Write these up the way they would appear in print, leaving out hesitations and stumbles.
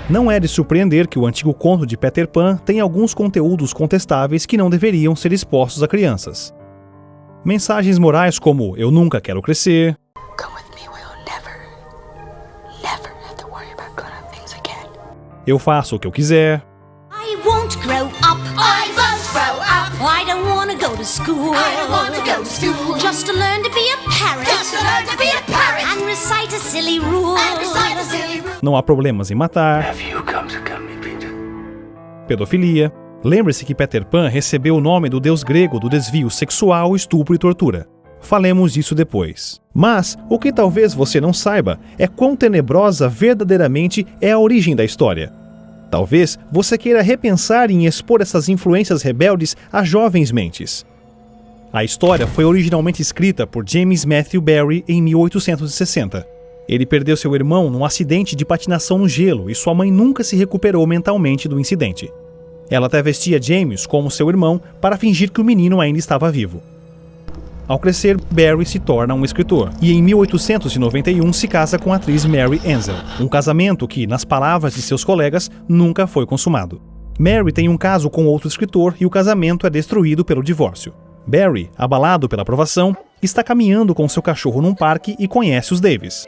Não é de surpreender que o antigo conto de Peter Pan tenha alguns conteúdos contestáveis que não deveriam ser expostos a crianças. Mensagens morais como "eu nunca quero crescer", "eu faço o que eu quiser", I won't grow up. I won't grow up. I don't wanna go to school. I don't want to go to school. Just to learn to be a parrot. Just to learn to be a parrot. And recite a silly rule. And recite a silly rule. não há problemas em matar, Have you come to me, Peter? pedofilia. Lembre-se que Peter Pan recebeu o nome do deus grego do desvio sexual, estupro e tortura. Falemos disso depois. Mas, o que talvez você não saiba é quão tenebrosa verdadeiramente é a origem da história. Talvez você queira repensar em expor essas influências rebeldes a jovens mentes. A história foi originalmente escrita por James Matthew Barrie em 1860. Ele perdeu seu irmão num acidente de patinação no gelo e sua mãe nunca se recuperou mentalmente do incidente. Ela até vestia James como seu irmão para fingir que o menino ainda estava vivo. Ao crescer, Barrie se torna um escritor e em 1891 se casa com a atriz Mary Ansell, um casamento que, nas palavras de seus colegas, nunca foi consumado. Mary tem um caso com outro escritor e o casamento é destruído pelo divórcio. Barrie, abalado pela aprovação, está caminhando com seu cachorro num parque e conhece os Davis.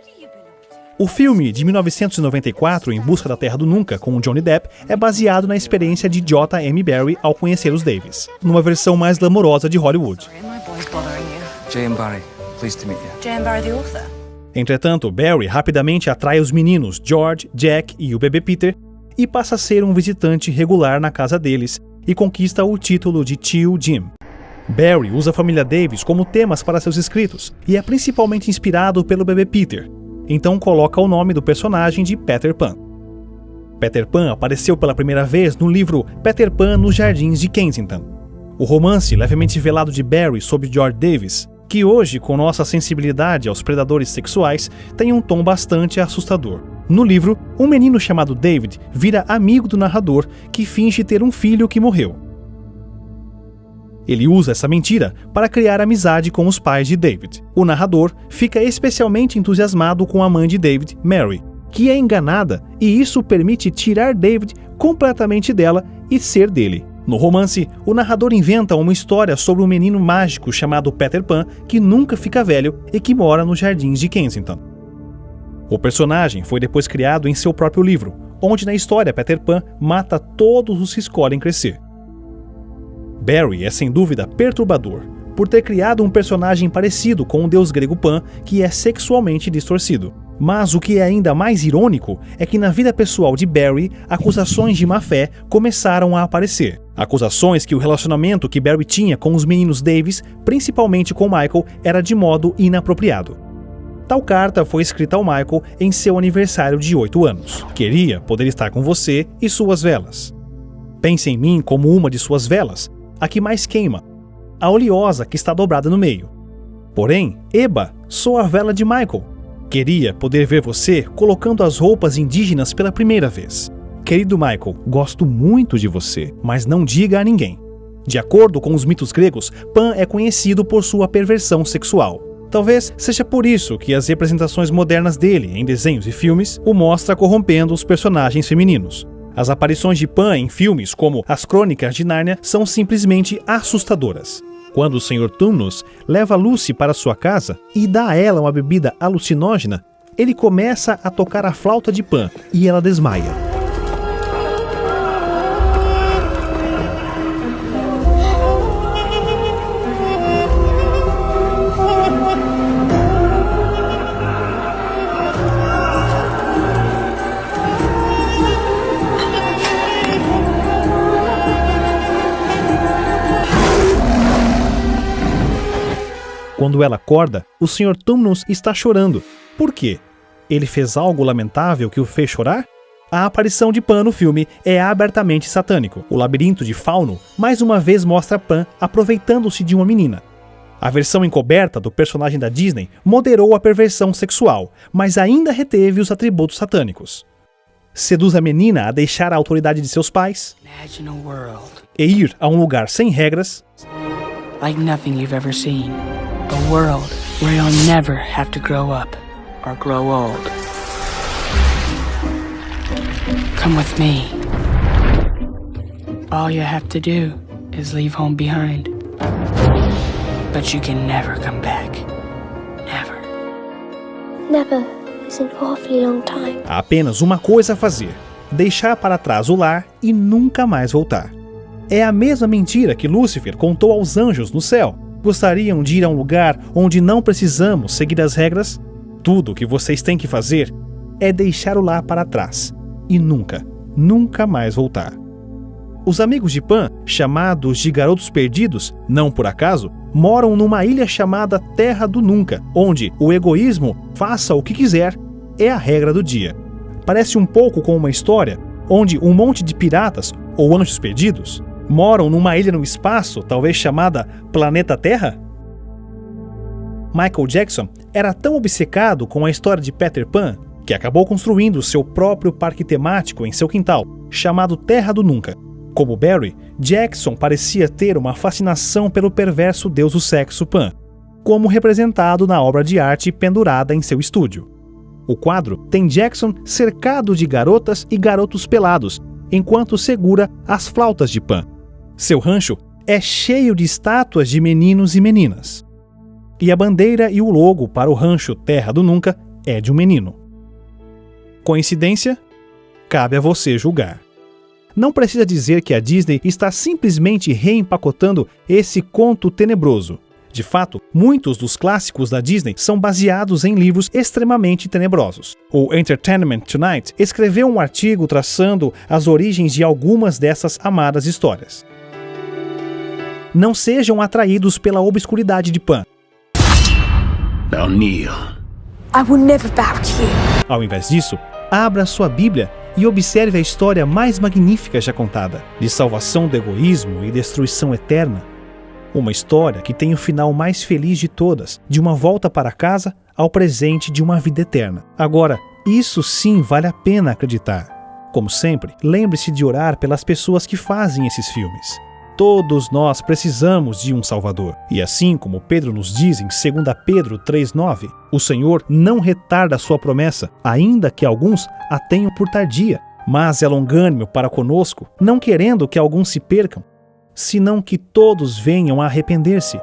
O filme de 1994, Em Busca da Terra do Nunca, com Johnny Depp, é baseado na experiência de J.M. Barrie ao conhecer os Davis, numa versão mais glamourosa de Hollywood. J.M. Barrie, pleased to meet you. J.M. Barrie, the author. Entretanto, Barrie rapidamente atrai os meninos George, Jack e o bebê Peter e passa a ser um visitante regular na casa deles e conquista o título de tio Jim. Barrie usa a família Davis como temas para seus escritos e é principalmente inspirado pelo bebê Peter, então coloca o nome do personagem de Peter Pan. Peter Pan apareceu pela primeira vez no livro Peter Pan nos Jardins de Kensington. O romance levemente velado de Barrie sobre George Davis, que hoje, com nossa sensibilidade aos predadores sexuais, tem um tom bastante assustador. No livro, um menino chamado David vira amigo do narrador, que finge ter um filho que morreu. Ele usa essa mentira para criar amizade com os pais de David. O narrador fica especialmente entusiasmado com a mãe de David, Mary, que é enganada, e isso permite tirar David completamente dela e ser dele. No romance, o narrador inventa uma história sobre um menino mágico chamado Peter Pan que nunca fica velho e que mora nos Jardins de Kensington. O personagem foi depois criado em seu próprio livro, onde na história Peter Pan mata todos os que escolhem crescer. Barrie é sem dúvida perturbador, por ter criado um personagem parecido com o deus grego Pan, que é sexualmente distorcido. Mas o que é ainda mais irônico é que na vida pessoal de Barrie, acusações de má-fé começaram a aparecer. Acusações que o relacionamento que Barrie tinha com os meninos Davis, principalmente com Michael, era de modo inapropriado. Tal carta foi escrita ao Michael em seu aniversário de 8 anos. Queria poder estar com você e suas velas. Pense em mim como uma de suas velas, a que mais queima, a oleosa que está dobrada no meio. Porém, Eba, sou a vela de Michael. Queria poder ver você colocando as roupas indígenas pela primeira vez. Querido Michael, gosto muito de você, mas não diga a ninguém. De acordo com os mitos gregos, Pan é conhecido por sua perversão sexual. Talvez seja por isso que as representações modernas dele em desenhos e filmes o mostra corrompendo os personagens femininos. As aparições de Pan em filmes como As Crônicas de Nárnia são simplesmente assustadoras. Quando o Sr. Tumnus leva Lucy para sua casa e dá a ela uma bebida alucinógena, ele começa a tocar a flauta de Pan e ela desmaia. Quando ela acorda, o Sr. Tumnus está chorando. Por quê? Ele fez algo lamentável que o fez chorar? A aparição de Pan no filme é abertamente satânico. O labirinto de Fauno mais uma vez mostra Pan aproveitando-se de uma menina. A versão encoberta do personagem da Disney moderou a perversão sexual, mas ainda reteve os atributos satânicos. Seduz a menina a deixar a autoridade de seus pais e ir a um lugar sem regras, like nothing you've ever seen. A world where you'll never have to grow up or grow old. Come with me. All you have to do is leave home behind. But you can never come back. Never. Never is an awfully long time. Há apenas uma coisa a fazer: deixar para trás o lar e nunca mais voltar. É a mesma mentira que Lúcifer contou aos anjos no céu. Gostariam de ir a um lugar onde não precisamos seguir as regras? Tudo o que vocês têm que fazer é deixar o lar para trás e nunca mais voltar. Os amigos de Pan, chamados de Garotos Perdidos, não por acaso, moram numa ilha chamada Terra do Nunca, onde o egoísmo, faça o que quiser, é a regra do dia. Parece um pouco com uma história onde um monte de piratas ou anjos perdidos moram numa ilha no espaço, talvez chamada Planeta Terra? Michael Jackson era tão obcecado com a história de Peter Pan que acabou construindo seu próprio parque temático em seu quintal, chamado Terra do Nunca. Como Barry, Jackson parecia ter uma fascinação pelo perverso deus do sexo Pan, como representado na obra de arte pendurada em seu estúdio. O quadro tem Jackson cercado de garotas e garotos pelados, enquanto segura as flautas de Pan. Seu rancho é cheio de estátuas de meninos e meninas. E a bandeira e o logo para o rancho Terra do Nunca é de um menino. Coincidência? Cabe a você julgar. Não precisa dizer que a Disney está simplesmente reempacotando esse conto tenebroso. De fato, muitos dos clássicos da Disney são baseados em livros extremamente tenebrosos. O Entertainment Tonight escreveu um artigo traçando as origens de algumas dessas amadas histórias. Não sejam atraídos pela obscuridade de Pan. Now kneel. I will never bow to you. Ao invés disso, abra sua Bíblia e observe a história mais magnífica já contada, de salvação do egoísmo e destruição eterna. Uma história que tem o final mais feliz de todas, de uma volta para casa ao presente de uma vida eterna. Agora, isso sim vale a pena acreditar. Como sempre, lembre-se de orar pelas pessoas que fazem esses filmes. Todos nós precisamos de um Salvador. E assim como Pedro nos diz em 2 Pedro 3,9, o Senhor não retarda a sua promessa, ainda que alguns a tenham por tardia, mas é longânimo para conosco, não querendo que alguns se percam, senão que todos venham a arrepender-se.